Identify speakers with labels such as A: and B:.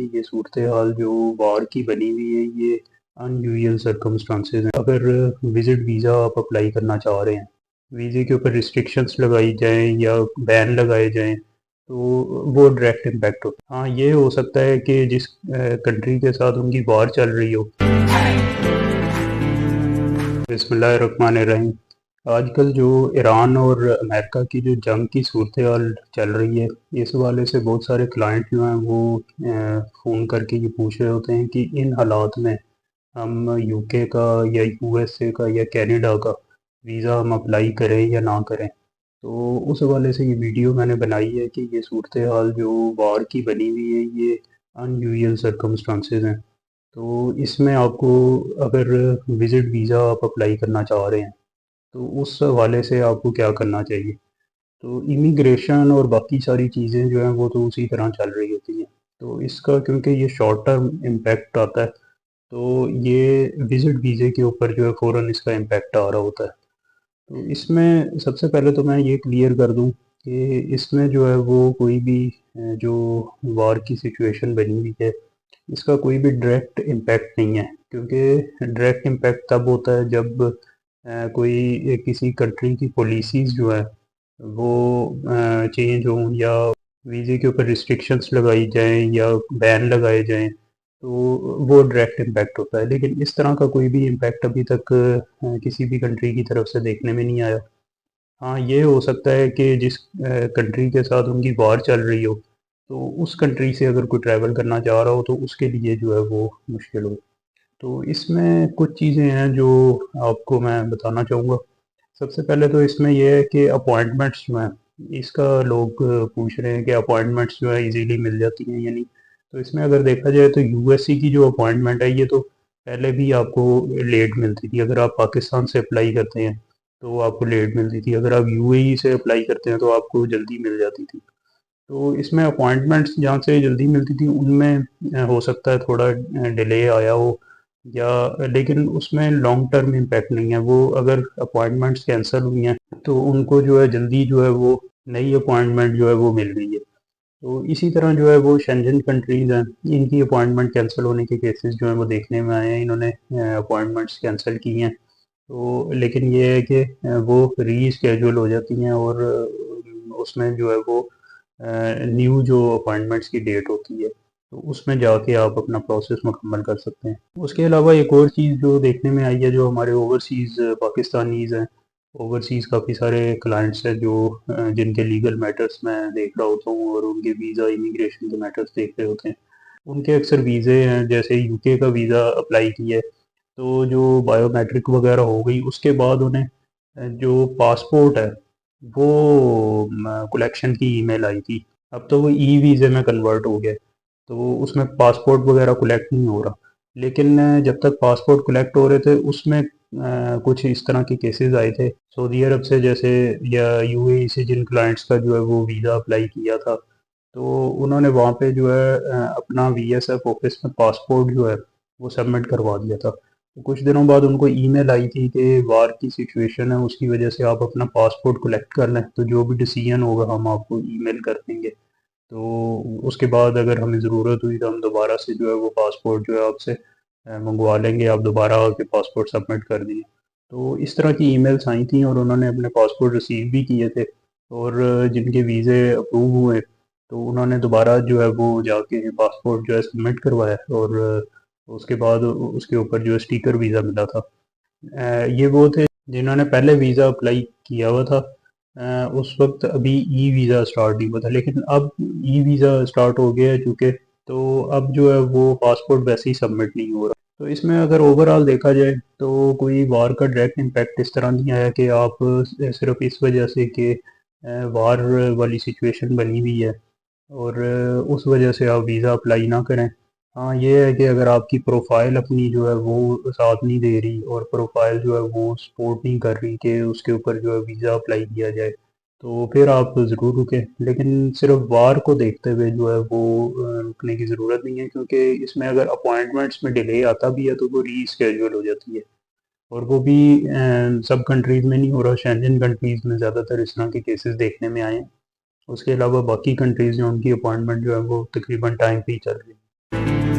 A: ये सूरत हाल जो वार की बनी हुई है, ये अनयूजुअल सर्कमस्टांसेस हैं। अगर विजिट वीज़ा आप अप्लाई करना चाह रहे हैं, वीज़े के ऊपर रिस्ट्रिक्शंस लगाई जाएं या बैन लगाए जाएं, तो वो डायरेक्ट इम्पैक्ट होता है। हाँ, ये हो सकता है कि जिस कंट्री के साथ उनकी वार चल रही हो। बिस्मिल्लाहिर्रहमानिर्रहीम। आजकल जो ईरान और अमेरिका की जो जंग की सूरत हाल चल रही है, इस हवाले से बहुत सारे क्लाइंट जो हैं वो फ़ोन करके ये पूछ रहे होते हैं कि इन हालात में हम यूके का या यूएसए का या कनाडा का वीज़ा हम अप्लाई करें या ना करें। तो उस हवाले से ये वीडियो मैंने बनाई है कि ये सूरत हाल जो वार की बनी हुई है, ये अनयूजुअल सर्कमस्टांसेस हैं। तो इसमें आपको अगर विज़िट वीज़ा आप अप्लाई करना चाह रहे हैं, तो उस हवाले से आपको क्या करना चाहिए। तो इमिग्रेशन और बाकी सारी चीज़ें जो हैं वो तो उसी तरह चल रही होती हैं। तो इसका क्योंकि ये शॉर्ट टर्म इम्पैक्ट आता है, तो ये विज़िट वीज़े के ऊपर जो है फ़ौरन इसका इम्पैक्ट आ रहा होता है। तो इसमें सबसे पहले तो मैं ये क्लियर कर दूँ कि इसमें जो है वो कोई भी जो वार की सिचुएशन बनी हुई है, इसका कोई भी डायरेक्ट इम्पैक्ट नहीं है, क्योंकि डायरेक्ट इम्पैक्ट तब होता है जब कोई किसी कंट्री की पॉलिसीज़ जो है वो चेंज हों या वीज़े के ऊपर रिस्ट्रिक्शंस लगाई जाएँ या बैन लगाए जाएँ, तो वो डायरेक्ट इम्पैक्ट होता है। लेकिन इस तरह का कोई भी इम्पैक्ट अभी तक किसी भी कंट्री की तरफ से देखने में नहीं आया। हाँ, ये हो सकता है कि जिस कंट्री के साथ उनकी वॉर चल रही हो, तो उस कंट्री से अगर कोई ट्रैवल करना चाह रहा हो, तो उसके लिए जो है वो मुश्किल हो। तो इसमें कुछ चीज़ें हैं जो आपको मैं बताना चाहूँगा। सबसे पहले तो इसमें ये है कि अपॉइंटमेंट्स जो हैं, इसका लोग पूछ रहे हैं कि अपॉइंटमेंट्स जो है इजीली मिल जाती हैं या नहीं। तो इसमें अगर देखा जाए तो यूएससी की जो अपॉइंटमेंट है, ये तो पहले भी आपको लेट मिलती थी। अगर आप पाकिस्तान से अप्लाई करते हैं तो आपको लेट मिलती थी, अगर आप यूएई से अप्लाई करते हैं तो आपको जल्दी मिल जाती थी। तो इसमें अपॉइंटमेंट्स जहाँ से जल्दी मिलती थी उनमें हो सकता है थोड़ा डिले आया हो, या लेकिन उसमें लॉन्ग टर्म इम्पैक्ट नहीं है। वो अगर अपॉइंटमेंट्स कैंसिल हुई हैं तो उनको जो है जल्दी जो है वो नई अपॉइंटमेंट जो है वो मिल गई है। तो इसी तरह जो है वो शेंजन कंट्रीज़ हैं, इनकी अपॉइंटमेंट कैंसिल होने के केसेस जो हैं वो देखने में आए हैं। इन्होंने अपॉइंटमेंट्स कैंसिल की हैं, तो लेकिन ये है कि वो रीशेड्यूल हो जाती हैं और उसमें जो है वो न्यू जो अपॉइंटमेंट्स की डेट होती है, तो उसमें जाके आप अपना प्रोसेस मुकम्मल कर सकते हैं। उसके अलावा एक और चीज़ जो देखने में आई है, जो हमारे ओवरसीज़ पाकिस्तानीज़ हैं, ओवरसीज़ काफ़ी सारे क्लाइंट्स हैं जो जिनके लीगल मैटर्स मैं देख रहा होता हूँ और उनके वीज़ा इमिग्रेशन के मैटर्स देख रहे होते हैं। उनके अक्सर वीज़े हैं, जैसे यूके का वीज़ा अप्लाई किया है, तो जो बायोमेट्रिक वगैरह हो गई, उसके बाद उन्हें जो पासपोर्ट है वो कलेक्शन की ईमेल आई थी। अब तो वो ई वीज़े में कन्वर्ट हो गया, तो उसमें पासपोर्ट वगैरह कलेक्ट नहीं हो रहा। लेकिन जब तक पासपोर्ट कलेक्ट हो रहे थे, उसमें कुछ इस तरह के केसेस आए थे सऊदी अरब से, जैसे या यूएई से, जिन क्लाइंट्स का जो है वो वीज़ा अप्लाई किया था, तो उन्होंने वहाँ पे जो है अपना वीएसएफ ऑफिस में पासपोर्ट जो है वो सबमिट करवा दिया था। तो कुछ दिनों बाद उनको ईमेल आई थी कि वार की सिचुएशन है, उसकी वजह से आप अपना पासपोर्ट कलेक्ट कर लें, तो जो भी डिसीजन होगा हम आपको ईमेल कर देंगे। तो उसके बाद अगर हमें ज़रूरत हुई तो हम दोबारा से जो है वो पासपोर्ट जो है आपसे मंगवा लेंगे, आप दोबारा आके पासपोर्ट सबमिट कर दिए। तो इस तरह की ईमेल्स आई थी और उन्होंने अपने पासपोर्ट रिसीव भी किए थे, और जिनके वीज़े अप्रूव हुए तो उन्होंने दोबारा जो है वो जाके पासपोर्ट जो है सबमिट करवाया, और उसके बाद उसके ऊपर जो है स्टिकर वीज़ा मिला था। ये वो थे जिन्होंने पहले वीज़ा अप्लाई किया हुआ था। उस वक्त अभी ई वीज़ा स्टार्ट नहीं हुआ था, लेकिन अब ई वीज़ा स्टार्ट हो गया है चूँकि, तो अब जो है वो पासपोर्ट वैसे ही सबमिट नहीं हो रहा। तो इसमें अगर ओवरऑल देखा जाए तो कोई वार का डायरेक्ट इम्पैक्ट इस तरह नहीं आया कि आप सिर्फ इस वजह से कि वार वाली सिचुएशन बनी हुई है और उस वजह से आप वीज़ा अप्लाई ना करें। हाँ, ये है कि अगर आपकी प्रोफाइल अपनी जो है वो साथ नहीं दे रही और प्रोफाइल जो है वो सपोर्ट नहीं कर रही कि उसके ऊपर जो है वीज़ा अप्लाई किया जाए, तो फिर आप ज़रूर रुकें। लेकिन सिर्फ वार को देखते हुए जो है वो रुकने की ज़रूरत नहीं है, क्योंकि इसमें अगर अपॉइंटमेंट्स में डिले आता भी है तो वो रीशेड्यूल हो जाती है, और वो भी सब कंट्रीज़ में नहीं हो रहा। शेंजन कंट्रीज़ में ज़्यादातर इस तरह के केसेस देखने में आए हैं। उसके अलावा बाकी कंट्रीज़ जो उनकी अपॉइंटमेंट जो है वो तकरीबन टाइम पे ही चल रही है। है।